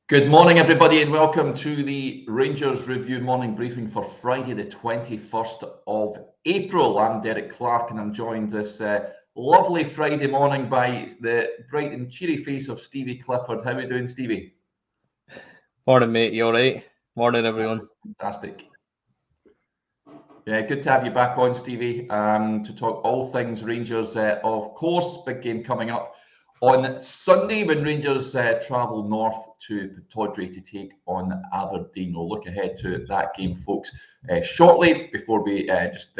Good morning, everybody, and welcome to the Rangers Review morning briefing for Friday, the 21st of April. I'm Derek Clark, and I'm joined this lovely Friday morning by the bright and cheery face of Stevie Clifford. How are we doing, Stevie? Morning, mate. You all right? Morning, everyone. Fantastic. Yeah, good to have you back on, Stevie, to talk all things Rangers. Of course, big game coming up on Sunday when Rangers travel north to Pittodrie to take on Aberdeen. We'll look ahead to that game, folks, shortly. Before we just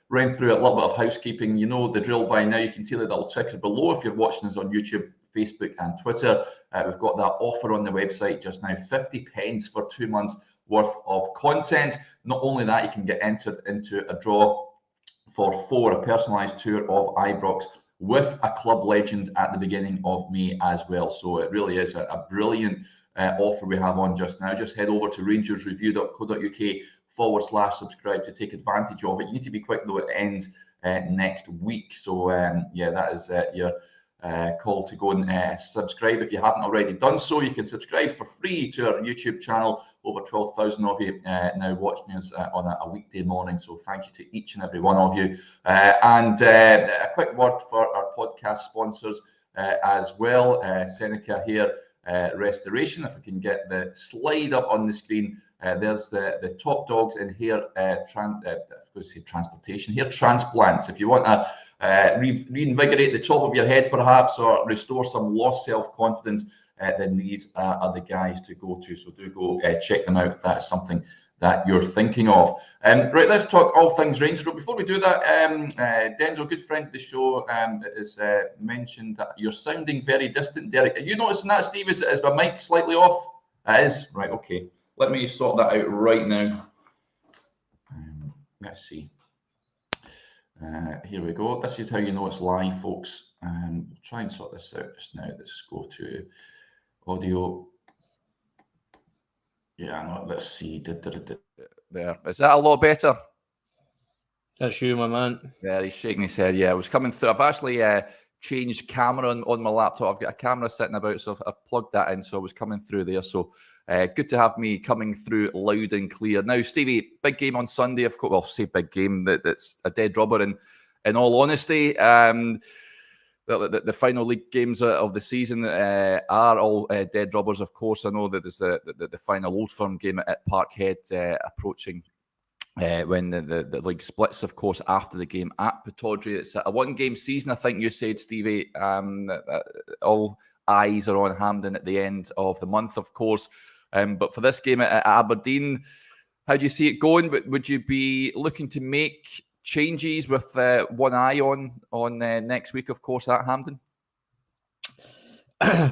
run through a little bit of housekeeping, you know the drill by now. You can see the little ticker below if you're watching us on YouTube, Facebook and Twitter. We've got that offer on the website just now, 50 pence for 2 months worth of content. Not only that, you can get entered into a draw for a personalised tour of Ibrox with a club legend at the beginning of May as well. So it really is a brilliant offer we have on just now. Just head over to rangersreview.co.uk/subscribe to take advantage of it. You need to be quick though, it ends next week. So yeah, that is your call to go and subscribe. If you haven't already done so, you can subscribe for free to our YouTube channel. Over 12,000 of you now watching us on a weekday morning, so thank you to each and every one of you. And a quick word for our podcast sponsors as well. Seneca here, Restoration. If I can get the slide up on the screen, there's the top dogs in hair transportation, hair transplants. If you want to reinvigorate the top of your head perhaps, or restore some lost self-confidence, then these are the guys to go to. So do go check them out if that's something that you're thinking of. Right, let's talk all things Rangers. But before we do that, Denzel, a good friend of the show, has mentioned that you're sounding very distant, Derek. Are you noticing that, Steve? Is my mic slightly off? It is? Right, okay. Let me sort that out right now. Let's see. Here we go. This is how you know it's live, folks. We'll try and sort this out just now. Let's go to audio. Yeah, no, let's see. There. Is that a lot better? That's you, my man. Yeah, he's shaking his head. Yeah, I was coming through. I've actually changed camera on my laptop. I've got a camera sitting about, so I've plugged that in. So I was coming through there. So good to have me coming through loud and clear. Now, Stevie, big game on Sunday. Of course, well, say big game. That's a dead rubber. And in all honesty, the final league games of the season are all dead rubbers. Of course, I know that there's the final Old Firm game at Parkhead approaching. When the league splits, of course, after the game at Pittodrie. It's a one-game season, I think you said, Stevie. All eyes are on Hampden at the end of the month, of course. But for this game at Aberdeen, how do you see it going? Would you be looking to make changes with one eye on next week, of course, at Hampden?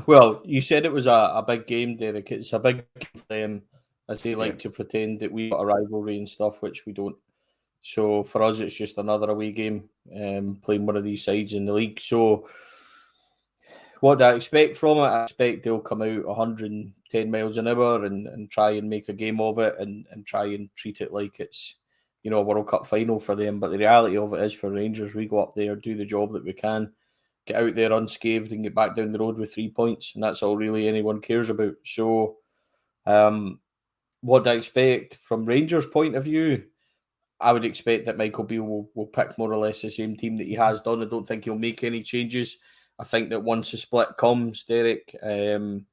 Well, you said it was a big game, Derek. It's a big game for them, as they like to pretend that we've got a rivalry and stuff, which we don't. So for us, it's just another away game, playing one of these sides in the league. So what do I expect from it? I expect they'll come out 110 miles an hour and try and make a game of it and try and treat it like it's, you know, a World Cup final for them. But the reality of it is, for Rangers, we go up there, do the job that we can, get out there unscathed and get back down the road with 3 points. And that's all really anyone cares about. So what do I expect from Rangers' point of view? I would expect that Michael Beale will pick more or less the same team that he has done. I don't think he'll make any changes. I think that once the split comes, Derek, you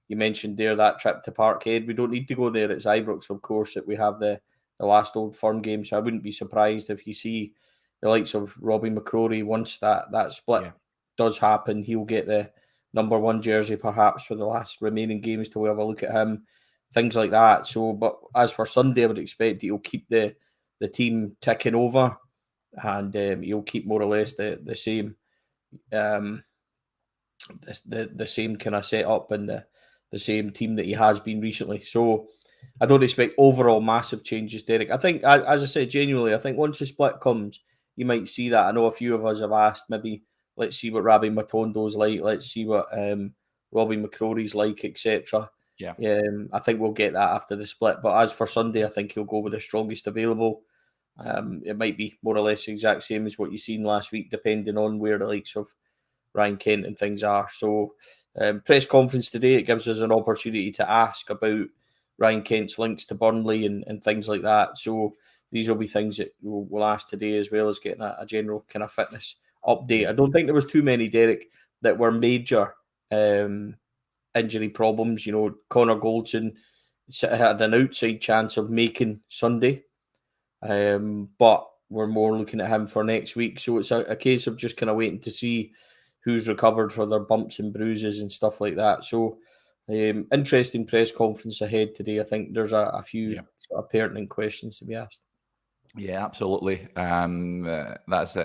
mentioned there that trip to Parkhead. We don't need to go there. It's Ibrox, of course, that we have the last Old Firm game. So I wouldn't be surprised if you see the likes of Robbie McCrory, once that split does happen, he'll get the number 1 jersey perhaps for the last remaining games till we have a look at him. Things like that. So, but as for Sunday, I would expect he'll keep the team ticking over, and he'll keep more or less the same the same kind of setup and the same team that he has been recently. So I don't expect overall massive changes, Derek. I think, as I said, genuinely, I think once the split comes, you might see that. I know a few of us have asked, maybe let's see what Rabbi Matondo's like, let's see what Robbie McCrory's like, etc. Yeah. I think we'll get that after the split. But as for Sunday, I think he'll go with the strongest available. It might be more or less the exact same as what you've seen last week, depending on where the likes of Ryan Kent and things are. So Press conference today, it gives us an opportunity to ask about Ryan Kent's links to Burnley and things like that. So these will be things that we'll ask today, as well as getting a general kind of fitness update. I don't think there was too many, Derek, that were major injury problems. You know, Connor Goldson had an outside chance of making Sunday, but we're more looking at him for next week. So it's a case of just kind of waiting to see who's recovered for their bumps and bruises and stuff like that. So interesting press conference ahead today. I think there's a few sort of pertinent questions to be asked. Yeah, absolutely. That's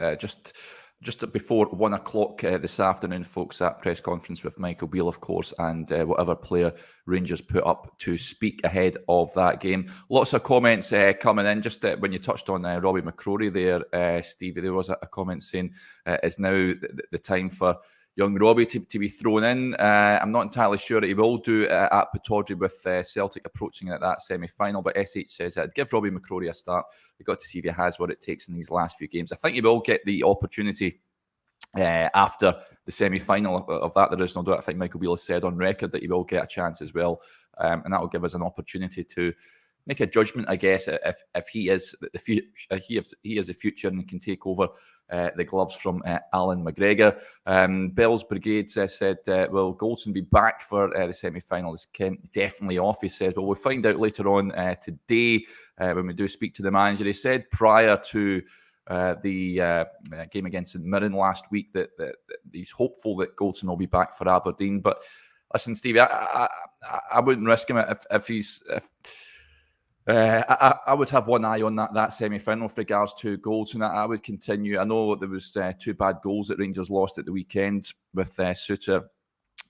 just before 1 o'clock this afternoon, folks, that press conference with Michael Beale, of course, and whatever player Rangers put up to speak ahead of that game. Lots of comments coming in. Just when you touched on Robbie McCrory there, Stevie, there was a comment saying it's now the time for young Robbie to be thrown in. I'm not entirely sure that he will do at Pittodrie with Celtic approaching at that semi-final, but SH says I'd give Robbie McCrory a start. We've got to see if he has what it takes in these last few games. I think he will get the opportunity after the semi-final of that. There is no doubt. I think Michael Beale has said on record that he will get a chance as well, and that will give us an opportunity to make a judgment, I guess, if he is he is the future and can take over the gloves from Alan McGregor. Bell's Brigade said, will Goldson be back for the semi-final? Is Kent definitely off? He says, well, we'll find out later on today when we do speak to the manager. He said prior to the game against St Mirren last week that he's hopeful that Goldson will be back for Aberdeen. But listen, Stevie, I wouldn't risk him if he's... I would have one eye on that semi-final with regards to goals, and I would continue. I know there was 2 bad goals that Rangers lost at the weekend with Suter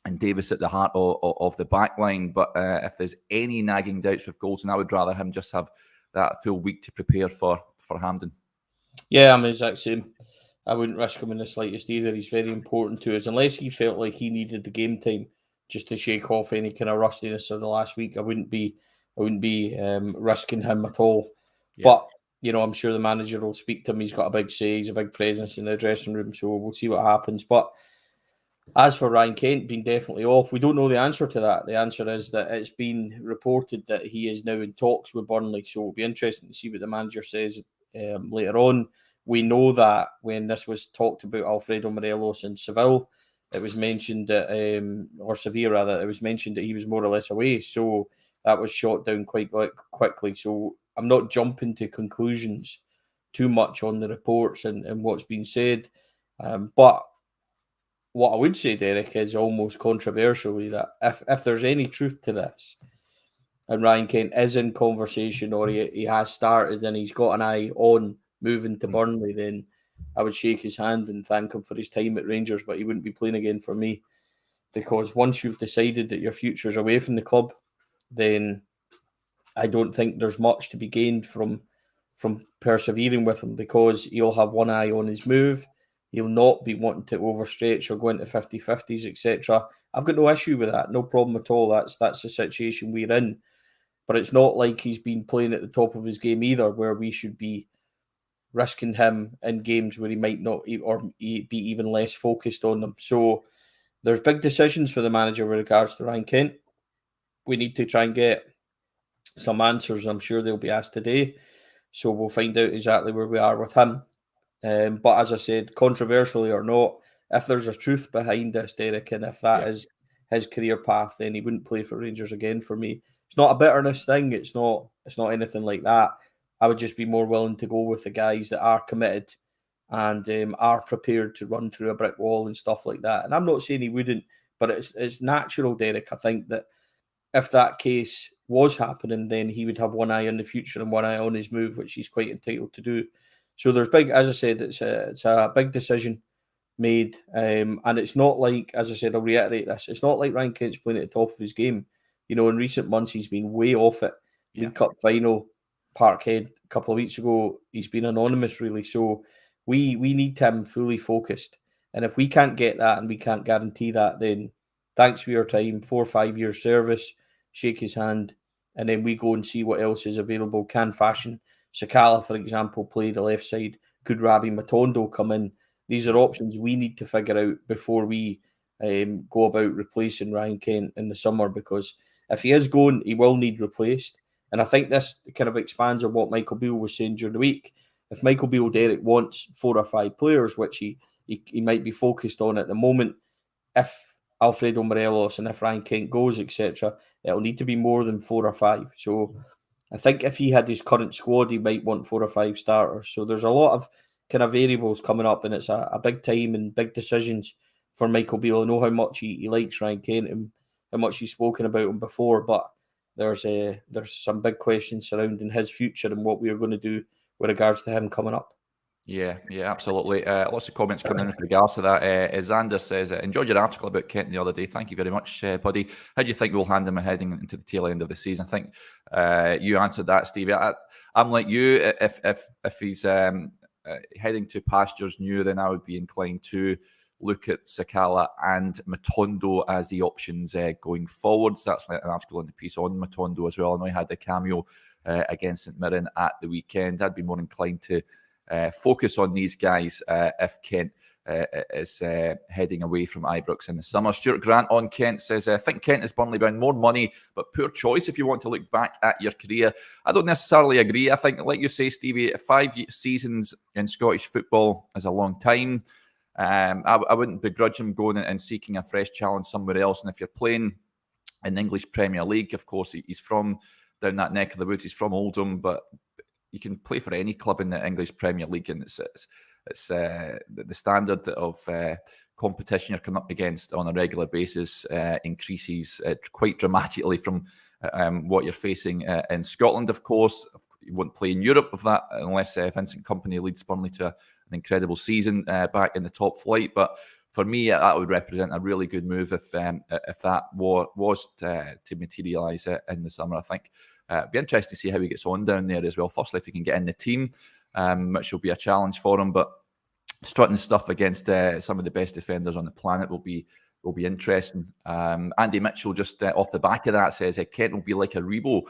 and Davis at the heart of the back line, but if there's any nagging doubts with Goldson, I would rather him just have that full week to prepare for Hampden. Yeah, I'm the exact same. I wouldn't risk him in the slightest either. He's very important to us. Unless he felt like he needed the game time just to shake off any kind of rustiness of the last week, I wouldn't be risking him at all. Yeah. But, you know, I'm sure the manager will speak to him. He's got a big say. He's a big presence in the dressing room, so we'll see what happens. But as for Ryan Kent being definitely off, we don't know the answer to that. The answer is that it's been reported that he is now in talks with Burnley, so it'll be interesting to see what the manager says later on. We know that when this was talked about Alfredo Morelos in Seville, it was mentioned that, or Sevilla rather, it was mentioned that he was more or less away. So that was shot down quite quickly. So I'm not jumping to conclusions too much on the reports and what's been said. But what I would say, Derek, is almost controversially that if there's any truth to this, and Ryan Kent is in conversation or he has started and he's got an eye on moving to Burnley, then I would shake his hand and thank him for his time at Rangers, but he wouldn't be playing again for me. Because once you've decided that your future's away from the club, then I don't think there's much to be gained from persevering with him, because he'll have one eye on his move. He'll not be wanting to overstretch or go into 50-50s, etc. I've got no issue with that, no problem at all. That's the situation we're in. But it's not like he's been playing at the top of his game either, where we should be risking him in games where he might not, or be even less focused on them. So there's big decisions for the manager with regards to Ryan Kent. We need to try and get some answers. I'm sure they'll be asked today. So we'll find out exactly where we are with him. But as I said, controversially or not, if there's a truth behind this, Derek, and if that is his career path, then he wouldn't play for Rangers again for me. It's not a bitterness thing. It's not anything like that. I would just be more willing to go with the guys that are committed and are prepared to run through a brick wall and stuff like that. And I'm not saying he wouldn't, but it's natural, Derek. I think that if that case was happening, then he would have one eye on the future and one eye on his move, which he's quite entitled to do. So there's big, as I said, it's a big decision made. And it's not like, as I said, I'll reiterate this, it's not like Ryan Kent's playing at the top of his game. You know, in recent months, he's been way off it. League Cup final, Parkhead a couple of weeks ago, he's been anonymous, really. So we need him fully focused. And if we can't get that and we can't guarantee that, then thanks for your time, 4 or 5 years service, shake his hand, and then we go and see what else is available. Can Fashion Sakala, for example, play the left side? Could Rabbi Matondo come in? These are options we need to figure out before we go about replacing Ryan Kent in the summer, because if he is going, he will need replaced. And I think this kind of expands on what Michael Beale was saying during the week. If Michael Beale, Derek, wants 4 or 5 players, which he might be focused on at the moment, if Alfredo Morelos and if Ryan Kent goes, etc., it'll need to be more than 4 or 5. So I think if he had his current squad, he might want 4 or 5 starters. So there's a lot of kind of variables coming up, and it's a big time and big decisions for Michael Beale. I know how much he likes Ryan Kent and how much he's spoken about him before, but there's some big questions surrounding his future and what we are going to do with regards to him coming up. Yeah, absolutely. Lots of comments coming in with regards to that. Xander says, enjoyed your article about Kent the other day. Thank you very much, buddy. How do you think we'll hand him heading into the tail end of the season? I think you answered that, Stevie. I'm like you. If he's heading to pastures new, then I would be inclined to look at Sakala and Matondo as the options going forwards. That's an article in the piece on Matondo as well. I know he had a cameo against St Mirren at the weekend. I'd be more inclined to focus on these guys if Kent is heading away from Ibrox in the summer. Stuart Grant on Kent says, I think Kent is Burnley bound, more money, but poor choice if you want to look back at your career. I don't necessarily agree. I think, like you say, Stevie, 5 seasons in Scottish football is a long time. I wouldn't begrudge him going and seeking a fresh challenge somewhere else. And if you're playing in the English Premier League, of course, he's from down that neck of the woods. He's from Oldham, but you can play for any club in the English Premier League, and it's the standard of competition you're coming up against on a regular basis increases quite dramatically from what you're facing in Scotland. Of course, you won't play in Europe with that unless Vincent Kompany leads Burnley to an incredible season back in the top flight. But for me, that would represent a really good move if that was to materialise in the summer. I think it'd be interesting to see how he gets on down there as well. Firstly, if he can get in the team, which will be a challenge for him. But strutting stuff against some of the best defenders on the planet will be interesting. Andy Mitchell, just off the back of that, says Kent will be like a Rebo.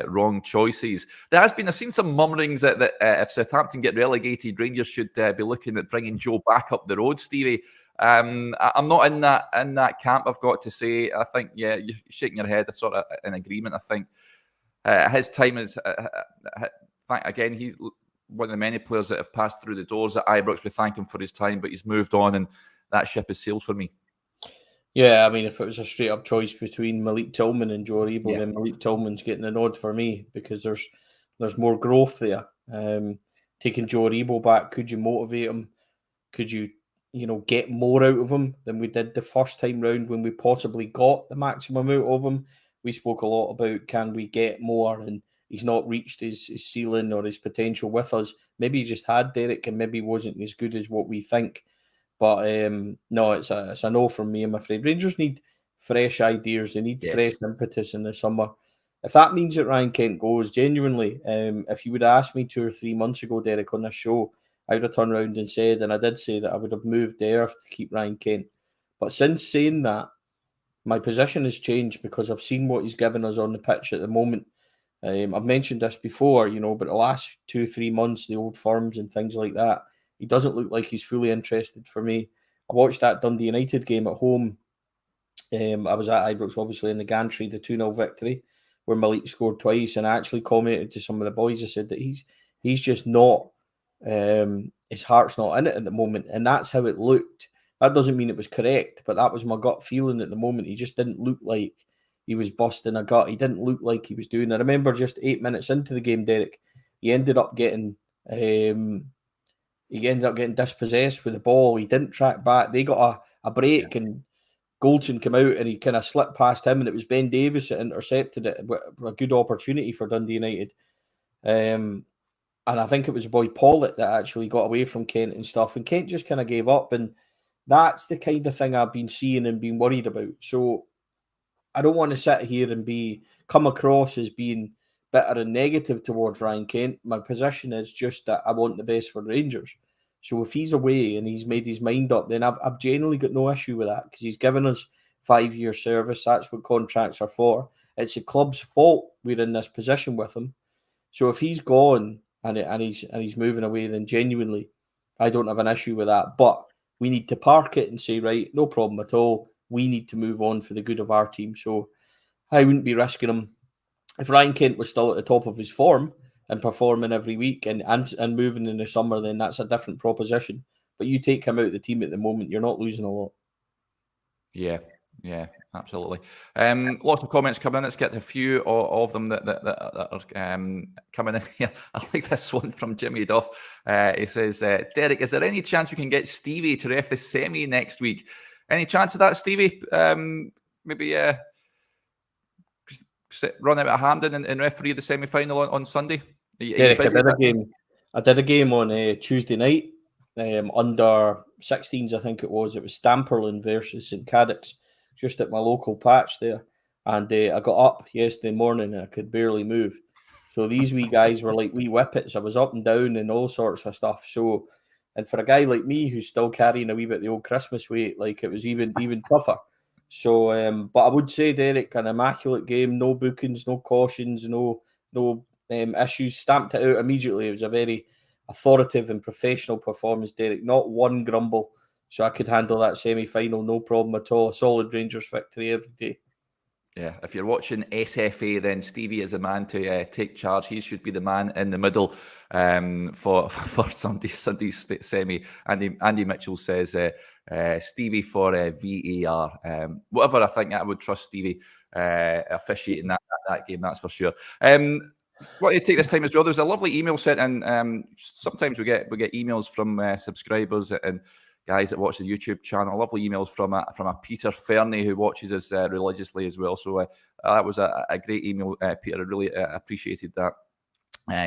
Wrong choices. I've seen some murmurings that if Southampton get relegated, Rangers should be looking at bringing Joe back up the road, Stevie. I'm not in that camp, I've got to say. I think, yeah, you're shaking your head, sort of in agreement. I think his time is, again, he's one of the many players that have passed through the doors at Ibrox. We thank him for his time, but he's moved on, and that ship has sailed for me. Yeah, I mean, if it was a straight-up choice between Malik Tillman and Joe Aribo, then Malik Tillman's getting a nod for me, because there's more growth there. Taking Joe Aribo back, could you motivate him? Could you get more out of him than we did the first time round when we possibly got the maximum out of him? We spoke a lot about, can we get more? And he's not reached his ceiling or his potential with us. Maybe he just had, Derek, and maybe he wasn't as good as what we think. But no, it's a no from me, I'm afraid. Rangers need fresh ideas. They need fresh impetus in the summer. If that means that Ryan Kent goes, genuinely, if you would have asked me 2 or 3 months ago, Derek, on this show, I would have turned around and said, and I did say, that I would have moved the earth to keep Ryan Kent. But since saying that, my position has changed, because I've seen what he's given us on the pitch at the moment. I've mentioned this before, but the last 2 or 3 months, the Old Firms and things like that, he doesn't look like he's fully interested for me. I watched that Dundee United game at home. I was at Ibrox, obviously, in the gantry, the 2-0 victory, where Malik scored twice, and I actually commented to some of the boys. I said that he's just not, his heart's not in it at the moment, and that's how it looked. That doesn't mean it was correct, but that was my gut feeling at the moment. He just didn't look like he was busting a gut. He didn't look like he was doing. I remember just 8 minutes into the game, Derek, he ended up getting dispossessed with the ball. He didn't track back. They got a break, and Goldson came out and he kind of slipped past him, and it was Ben Davies that intercepted it. A good opportunity for Dundee United. And I think it was boy Pollitt that actually got away from Kent and stuff. And Kent just kind of gave up. And that's the kind of thing I've been seeing and been worried about. So I don't want to sit here and come across as being bitter and negative towards Ryan Kent. My position is just that I want the best for Rangers. So if he's away and he's made his mind up, then I've generally got no issue with that, because he's given us 5-year service. That's what contracts are for. It's the club's fault we're in this position with him. So if he's gone and he's moving away, then genuinely I don't have an issue with that. But we need to park it and say, right, no problem at all. we need to move on for the good of our team. So I wouldn't be risking him. If Ryan Kent was still at the top of his form and performing every week and moving in the summer, then that's a different proposition. But you take him out of the team at the moment, you're not losing a lot. Yeah, absolutely. Lots of comments coming in. Let's get a few of them that are coming in here. I like this one from Jimmy Duff. He says, Derek, is there any chance we can get Stevie to ref the semi next week? Any chance of that, Stevie? Maybe run out of Hampden and referee the semi-final on Sunday? Derek, I did a game on Tuesday night, under 16s, I think it was. It was Stamperlin versus St Cadoc's, just at my local patch there. And I got up yesterday morning and I could barely move. So these wee guys were like wee whippets. I was up and down and all sorts of stuff. So, and for a guy like me who's still carrying a wee bit of the old Christmas weight, like, it was even tougher. So, but I would say, Derek, an immaculate game, no bookings, no cautions, no issues, stamped it out immediately. It was a very authoritative and professional performance, Derek. Not one grumble. So I could handle that semi-final, no problem at all. A solid Rangers victory every day. Yeah, if you're watching SFA, then Stevie is the man to take charge. He should be the man in the middle for Sunday's semi. Andy Mitchell says Stevie for VAR. Whatever, I think I would trust Stevie officiating that game, that's for sure. Want to take this time as well. There's a lovely email sent, and sometimes we get emails from subscribers and guys that watch the YouTube channel. Lovely emails from a Peter Fernie who watches us religiously as well. So that was a great email, Peter. I really appreciated that.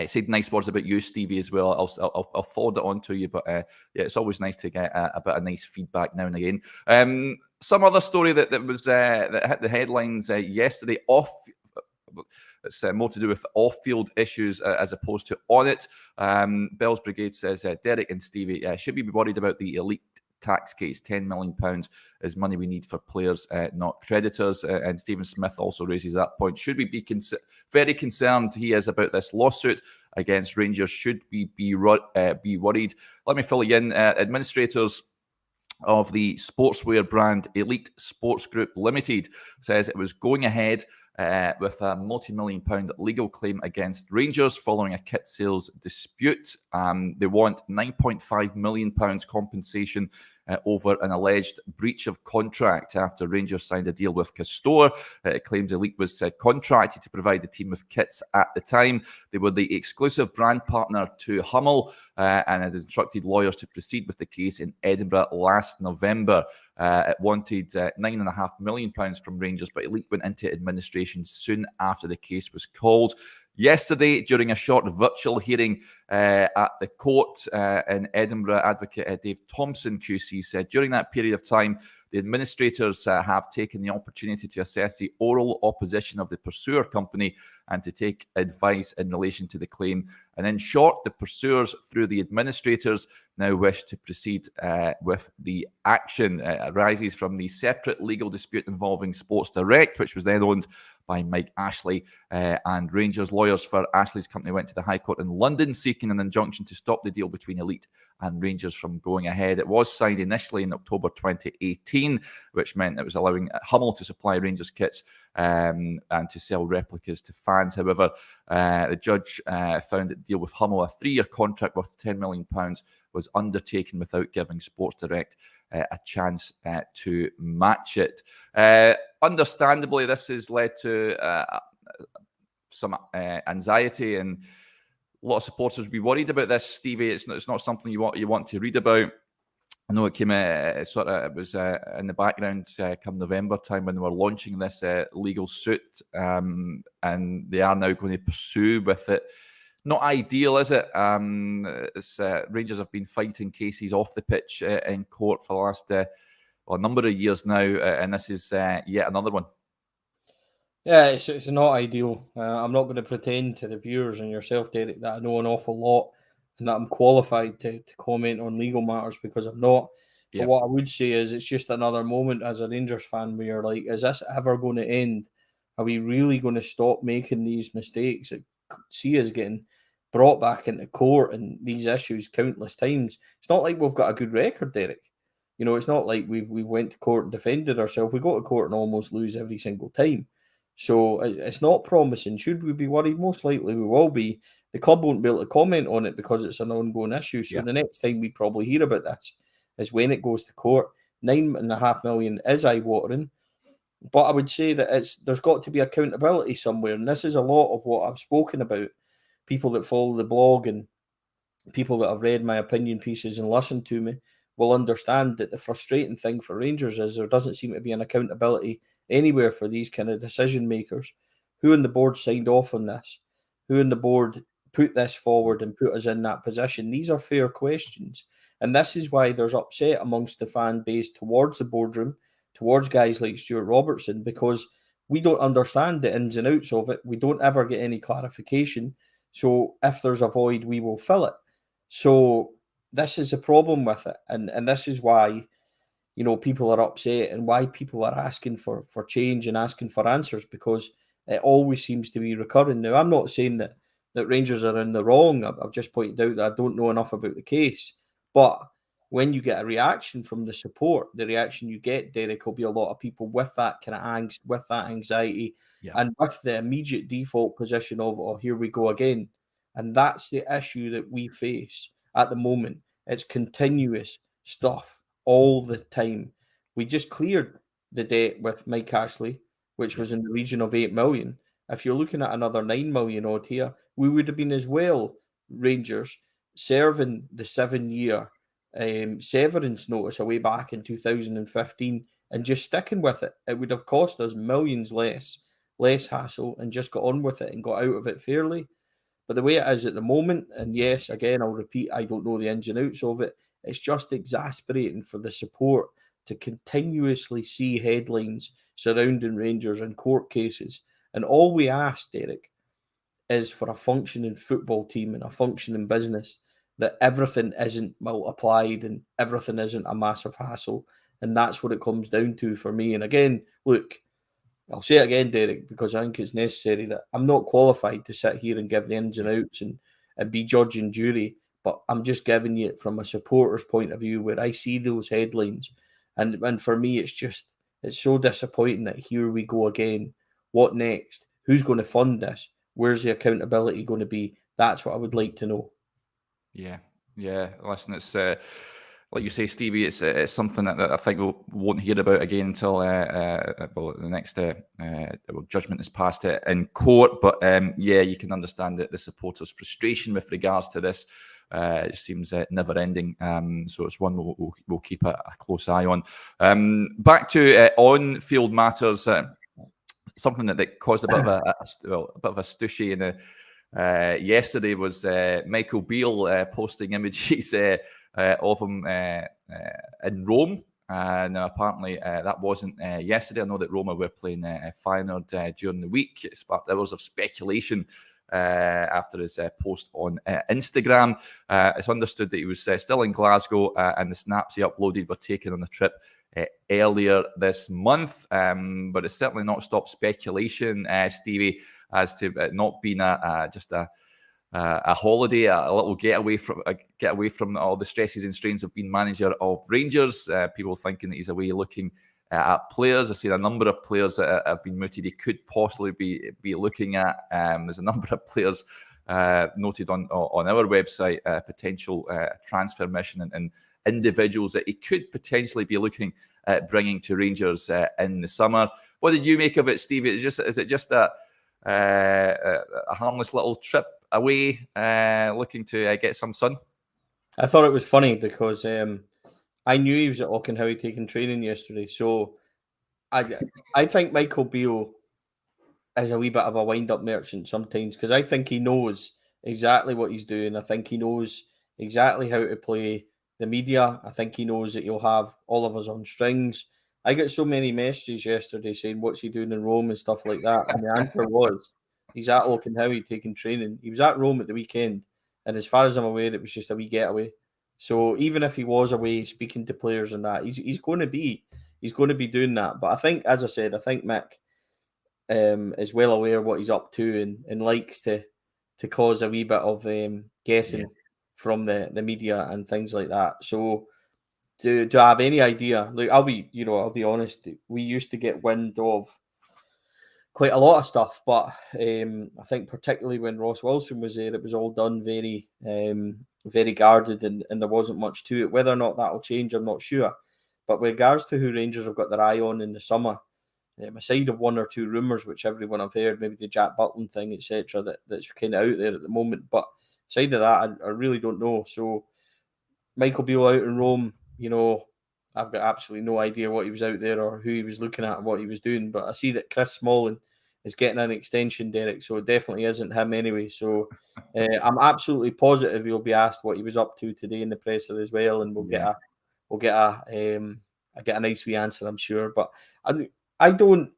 He said nice words about you, Stevie, as well. I'll forward it on to you. But yeah, it's always nice to get a bit of nice feedback now and again. Some other story that was that hit the headlines yesterday it's more to do with off-field issues as opposed to on it. Bell's Brigade says, Derek and Stevie, should we be worried about the elite tax case? £10 million is money we need for players, not creditors. And Stephen Smith also raises that point. Should we be very concerned he is about this lawsuit against Rangers? Should we be worried? Let me fill you in. Administrators of the sportswear brand Elite Sports Group Limited says it was going ahead with a multi-million-pound legal claim against Rangers following a kit sales dispute. They want £9.5 million compensation over an alleged breach of contract after Rangers signed a deal with Castore. It claims Elite was contracted to provide the team with kits at the time. They were the exclusive brand partner to Hummel and had instructed lawyers to proceed with the case in Edinburgh last November. It wanted £9.5 million from Rangers, but Elite went into administration soon after the case was called. Yesterday, during a short virtual hearing at the court in Edinburgh, Advocate Dave Thompson QC said during that period of time, the administrators have taken the opportunity to assess the oral opposition of the pursuer company and to take advice in relation to the claim. And in short, the pursuers, through the administrators, now wish to proceed with the action. It arises from the separate legal dispute involving Sports Direct, which was then owned by Mike Ashley, and Rangers lawyers for Ashley's company went to the High Court in London seeking an injunction to stop the deal between Elite and Rangers from going ahead. It was signed initially in October 2018, which meant it was allowing Hummel to supply Rangers kits and to sell replicas to fans. However, the judge found that the deal with Hummel, a 3-year contract worth £10 million, was undertaken without giving Sports Direct a chance to match it. Understandably, this has led to some anxiety, and a lot of supporters will be worried about this, Stevie. It's not something you want to read about. I know it came it was in the background come November time when they were launching this legal suit, and they are now going to pursue with it. Not ideal, is it? Rangers have been fighting cases off the pitch in court for the last a number of years now, and this is yet another one. Yeah, it's not ideal. I'm not going to pretend to the viewers and yourself, Derek, that I know an awful lot and that I'm qualified to comment on legal matters, because I'm not. Yep. But what I would say is it's just another moment as a Rangers fan where you're like, is this ever going to end? Are we really going to stop making these mistakes? See us getting brought back into court and these issues countless times. It's not like we've got a good record, Derek. You know, it's not like we went to court and defended ourselves. We go to court and almost lose every single time. So it's not promising. Should we be worried? Most likely we will be. The club won't be able to comment on it because it's an ongoing issue. So the next time we probably hear about this is when it goes to court. 9.5 million is eye-watering. But I would say that there's got to be accountability somewhere. And this is a lot of what I've spoken about. People that follow the blog and people that have read my opinion pieces and listened to me will understand that the frustrating thing for Rangers is there doesn't seem to be an accountability anywhere for these kind of decision makers. Who in the board signed off on this? Who in the board put this forward and put us in that position? These are fair questions. And this is why there's upset amongst the fan base towards the boardroom, towards guys like Stuart Robertson, because we don't understand the ins and outs of it. We don't ever get any clarification. So if there's a void, we will fill it. So this is a problem with it. And this is why, you know, people are upset and why people are asking for change and asking for answers, because it always seems to be recurring. Now, I'm not saying that Rangers are in the wrong. I've just pointed out that I don't know enough about the case. But when you get a reaction from the support, the reaction you get, Derek, will be a lot of people with that kind of angst, with that anxiety, and with the immediate default position of, oh, here we go again. And that's the issue that we face at the moment. It's continuous stuff all the time. We just cleared the debt with Mike Ashley, which was in the region of 8 million. If you're looking at another 9 million odd here, we would have been as well, Rangers, serving the 7-year severance notice away back in 2015 and just sticking with it. It would have cost us millions less hassle, and just got on with it and got out of it fairly. But the way it is at the moment, and yes, again, I'll repeat, I don't know the ins and outs of it, it's just exasperating for the support to continuously see headlines surrounding Rangers and court cases. And all we ask, Derek, is for a functioning football team and a functioning business, that everything isn't multiplied and everything isn't a massive hassle. And that's what it comes down to for me. And again, look, I'll say it again, Derek, because I think it's necessary, that I'm not qualified to sit here and give the ins and outs and be judge and jury, but I'm just giving you it from a supporter's point of view, where I see those headlines. And for me, it's so disappointing that here we go again. What next? Who's going to fund this? Where's the accountability going to be? That's what I would like to know. Yeah. Listen, it's like you say, Stevie, it's something that I think we won't hear about again until the next judgment is passed in court. But you can understand that the supporters' frustration with regards to this. It seems never ending. So it's one we'll keep a close eye on. Back to on-field matters. Something that caused a bit of a stushy in the yesterday was Michael Beale posting images of him in Rome. Now, apparently, that wasn't yesterday. I know that Roma were playing Feyenoord during the week. It sparked hours of speculation after his post on Instagram. It's understood that he was still in Glasgow, and the snaps he uploaded were taken on the trip earlier this month. But it's certainly not stopped speculation, Stevie, as to it not being just a holiday, a little getaway from all the stresses and strains of being manager of Rangers. People thinking that he's away looking at players. I've seen a number of players that have been mooted he could possibly be looking at. There's a number of players noted on our website, potential transfer mission and individuals that he could potentially be looking at bringing to Rangers in the summer. What did you make of it, Steve? Is it just a harmless little trip away, looking to get some sun? I thought it was funny because I knew he was at Auchenhowie taking training yesterday. So I think Michael Beale is a wee bit of a wind-up merchant sometimes, because I think he knows exactly what he's doing. I think he knows exactly how to play the media. I think he knows that he'll have all of us on strings. I got so many messages yesterday saying, what's he doing in Rome and stuff like that. And the answer was, he's at Auchenhowie taking training. He was at Rome at the weekend. And as far as I'm aware, it was just a wee getaway. So even if he was away speaking to players and that, he's going to be doing that. But I think, as I said, I think Mick is well aware what he's up to and likes to cause a wee bit of guessing from the media and things like that. So to have any idea. Like, I'll be honest. We used to get wind of quite a lot of stuff, but I think particularly when Ross Wilson was there, it was all done very, very guarded, and there wasn't much to it. Whether or not that'll change, I'm not sure. But with regards to who Rangers have got their eye on in the summer, aside of one or two rumours, which everyone have heard, maybe the Jack Butland thing, etc., that's kind of out there at the moment. But aside of that, I really don't know. So Michael Beale out in Rome, I've got absolutely no idea what he was out there or who he was looking at and what he was doing. But I see that Chris Smalling is getting an extension, Derek, so it definitely isn't him anyway. So I'm absolutely positive he'll be asked what he was up to today in the presser as well, and get a nice wee answer, I'm sure. But I don't.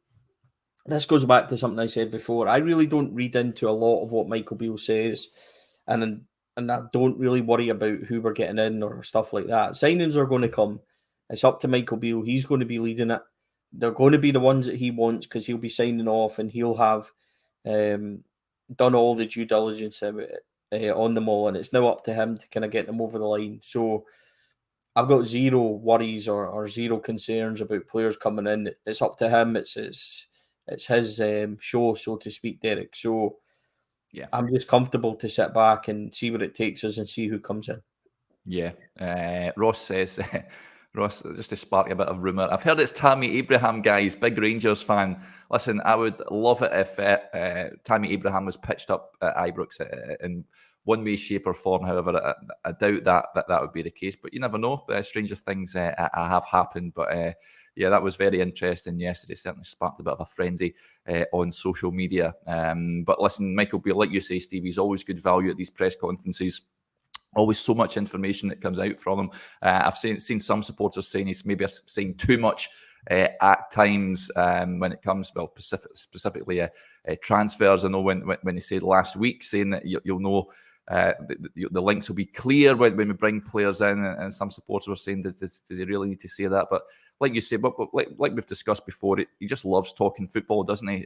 This goes back to something I said before. I really don't read into a lot of what Michael Beale says, and I don't really worry about who we're getting in or stuff like that. Signings are going to come. It's up to Michael Beale. He's going to be leading it. They're going to be the ones that he wants because he'll be signing off and he'll have done all the due diligence on them all. And it's now up to him to kind of get them over the line. So I've got zero worries or zero concerns about players coming in. It's up to him. It's his show, so to speak, Derek. So yeah, I'm just comfortable to sit back and see what it takes us and see who comes in. Yeah. Ross says, Ross, just to spark a bit of rumour, I've heard it's Tammy Abraham, guys, big Rangers fan. Listen, I would love it if Tammy Abraham was pitched up at Ibrox in one way, shape or form. However, I doubt that would be the case, but you never know. Stranger things have happened, but yeah, that was very interesting yesterday. Certainly sparked a bit of a frenzy on social media. But listen, Michael Beale, like you say, Steve, he's always good value at these press conferences. Always so much information that comes out from him. I've seen some supporters saying he's maybe saying too much at times when it comes, well, specifically transfers. I know when he said last week, saying that you'll know the links will be clear when we bring players in, and some supporters were saying, does he really need to say that? But like you say, but like we've discussed before, he just loves talking football, doesn't he?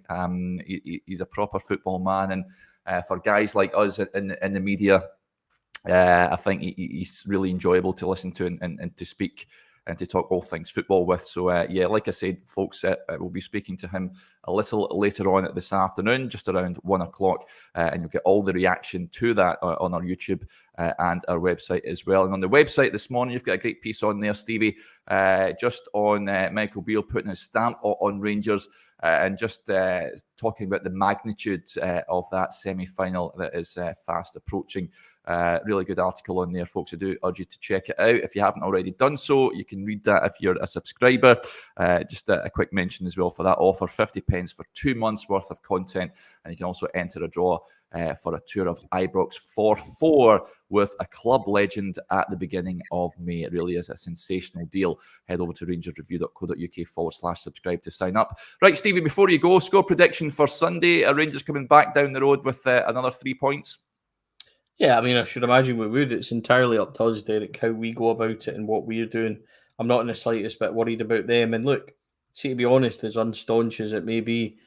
He's a proper football man, and for guys like us in the media, I think he's really enjoyable to listen to and to speak and to talk all things football with. So, yeah, like I said, folks, we'll be speaking to him a little later on this afternoon, just around 1 o'clock, and you'll get all the reaction to that on our YouTube and our website as well. And on the website this morning, you've got a great piece on there, Stevie, just on Michael Beale putting his stamp on Rangers, and just talking about the magnitude of that semi-final that is fast approaching. Really good article on there, folks. I do urge you to check it out. If you haven't already done so, you can read that if you're a subscriber. Just a quick mention as well for that offer, 50p for 2 months worth of content. And you can also enter a draw for a tour of Ibrox for 4 with a club legend at the beginning of May. It really is a sensational deal. Head over to rangersreview.co.uk/subscribe to sign up. Right, Stevie, before you go, score prediction for Sunday. Are Rangers coming back down the road with another 3 points? Yeah, I mean, I should imagine we would. It's entirely up to us, Derek, how we go about it and what we're doing. I'm not in the slightest bit worried about them. And look, see, to be honest, as unstaunch as it may be,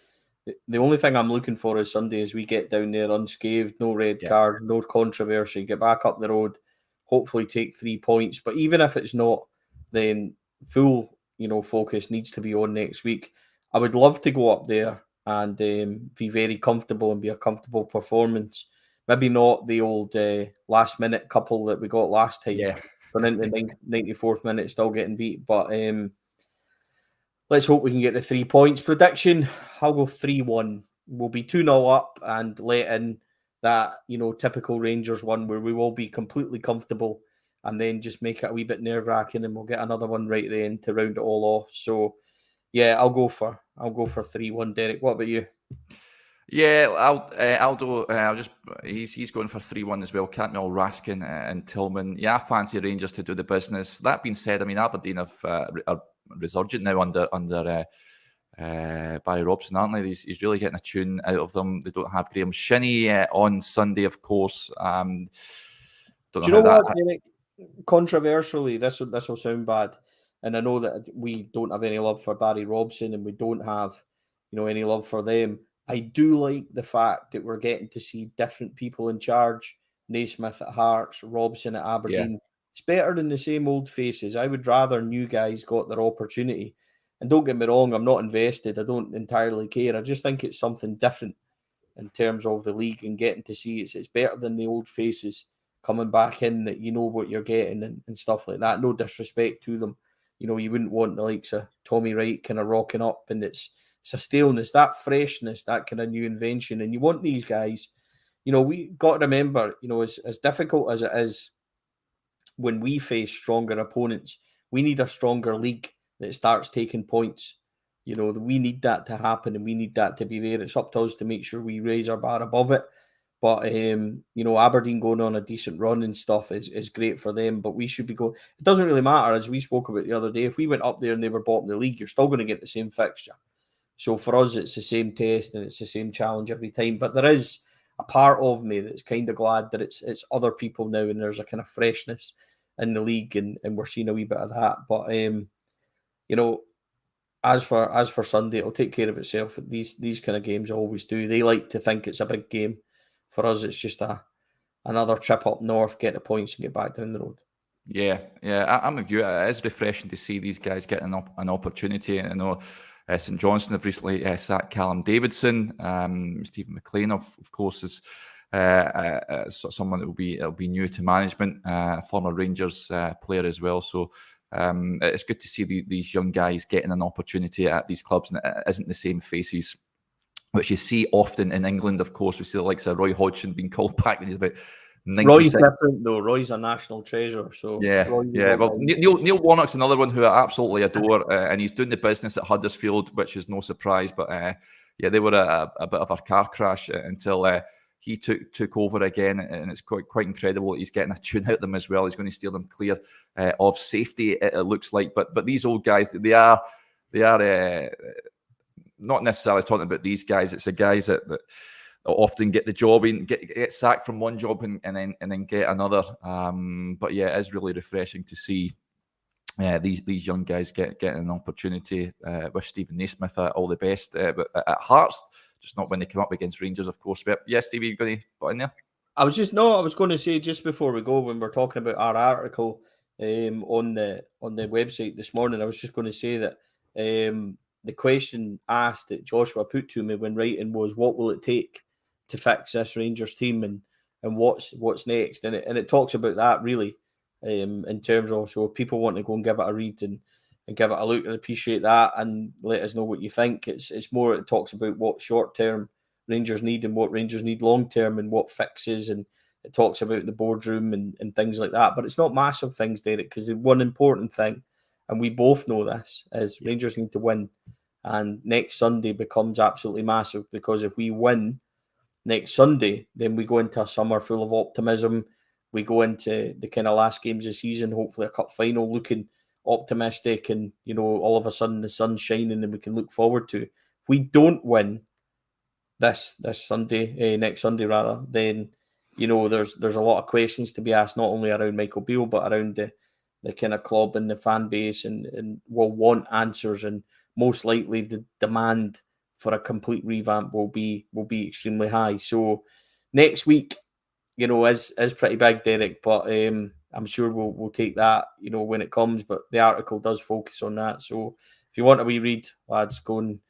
the only thing I'm looking for is Sunday is we get down there unscathed, no red cards, no controversy, get back up the road, hopefully take 3 points. But even if it's not, then full, focus needs to be on next week. I would love to go up there and be very comfortable and be a comfortable performance. Maybe not the old last minute couple that we got last time. Yeah. But in the 94th minute, still getting beat. But let's hope we can get the 3 points. Prediction, I'll go 3-1. We'll be 2-0 up and let in that, typical Rangers one where we will be completely comfortable and then just make it a wee bit nerve-wracking, and we'll get another one right at the end to round it all off. So, yeah, I'll go for 3-1, Derek. What about you? Yeah, Aldo, he's going for 3-1 as well. Cantwell, Raskin and Tillman. Yeah, I fancy Rangers to do the business. That being said, I mean, Aberdeen are resurgent now under Barry Robson, aren't they? He's really getting a tune out of them. They don't have Graham Shinnie on Sunday, of course. Don't know how that... Derek? Controversially, this will sound bad, and I know that we don't have any love for Barry Robson and we don't have, any love for them. I do like the fact that we're getting to see different people in charge. Naismith at Hearts, Robson at Aberdeen. It's better than the same old faces. I would rather new guys got their opportunity. And don't get me wrong, I'm not invested. I don't entirely care. I just think it's something different in terms of the league and getting to see it's better than the old faces coming back in, that you know what you're getting and stuff like that. No disrespect to them. You know, you wouldn't want the likes of Tommy Wright kind of rocking up, and it's a staleness, that freshness, that kind of new invention. And you want these guys, you know, we got to remember, you know, as difficult as it is when we face stronger opponents, we need a stronger league that starts taking points. You know, we need that to happen, and we need that to be there. It's up to us to make sure we raise our bar above it. But, you know, Aberdeen going on a decent run and stuff is great for them, but we should be going. It doesn't really matter, as we spoke about the other day. If we went up there and they were bottom of the league, you're still going to get the same fixture. So for us, it's the same test and it's the same challenge every time. But there is a part of me that's kind of glad that it's other people now, and there's a kind of freshness in the league, and we're seeing a wee bit of that. But, you know, as for Sunday, it'll take care of itself. These kind of games always do. They like to think it's a big game. For us, it's just another trip up north, get the points, and get back down the road. Yeah, I'm with you. It is refreshing to see these guys getting an opportunity. And I know St Johnstone have recently sacked Callum Davidson. Stephen McLean, of course, is someone that will be new to management, former Rangers player as well. So it's good to see these young guys getting an opportunity at these clubs, and it isn't the same faces which you see often in England. Of course, we see the likes of Roy Hodgson being called back when he's about 96. Roy's different though. Roy's a national treasure. So yeah. Well, Neil Warnock's another one who I absolutely adore, and he's doing the business at Huddersfield, which is no surprise. But yeah, they were a bit of a car crash until he took over again, and it's quite incredible that he's getting a tune out of them as well. He's going to steer them clear of safety, it looks like. But these old guys, they are not necessarily talking about these guys. It's the guys that often get the job and get sacked from one job and then get another. But yeah, it is really refreshing to see these young guys getting an opportunity. Wish Stephen Naismith all the best. But at Hearts, just not when they come up against Rangers, of course. But yeah, Stevie, you going to put in there? I was going to say, just before we go, when we're talking about our article on the website this morning, I was just going to say that the question asked that Joshua put to me when writing was, what will it take to fix this Rangers team, and what's next? And it talks about that really, in terms of, so if people want to go and give it a read and give it a look, and appreciate that and let us know what you think. It's more, it talks about what short term Rangers need and what Rangers need long term, and what fixes, and it talks about the boardroom and things like that. But it's not massive things, Derek, because the one important thing, and we both know this, is Rangers need to win. And next Sunday becomes absolutely massive, because if we win next Sunday, then we go into a summer full of optimism. We go into the kind of last games of the season, hopefully a cup final, looking optimistic, and you know, all of a sudden the sun's shining and we can look forward to. If we don't win this Sunday, next Sunday rather, then you know there's a lot of questions to be asked, not only around Michael Beale but around the kind of club and the fan base, and we'll want answers, and most likely the demand for a complete revamp will be extremely high. So next week, you know, is pretty big, Derek, but I'm sure we'll take that, you know, when it comes. But the article does focus on that. So if you want a wee read, lads and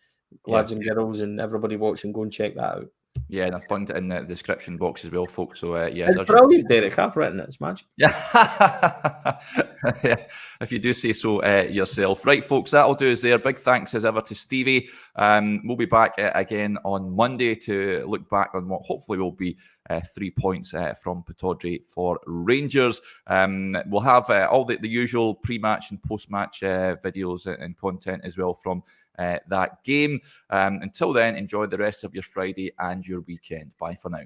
girls and everybody watching, go and check that out. Yeah, and I've put it in the description box as well, folks. So yeah, it's brilliant, Derek. I've written it. It's magic. Yeah, if you do say so yourself. Right, folks, that'll do us there. Big thanks as ever to Stevie. We'll be back again on Monday to look back on what hopefully will be 3 points from Pittodrie for Rangers. We'll have all the usual pre-match and post-match videos and content as well from that game. Until then, enjoy the rest of your Friday and your weekend. Bye for now.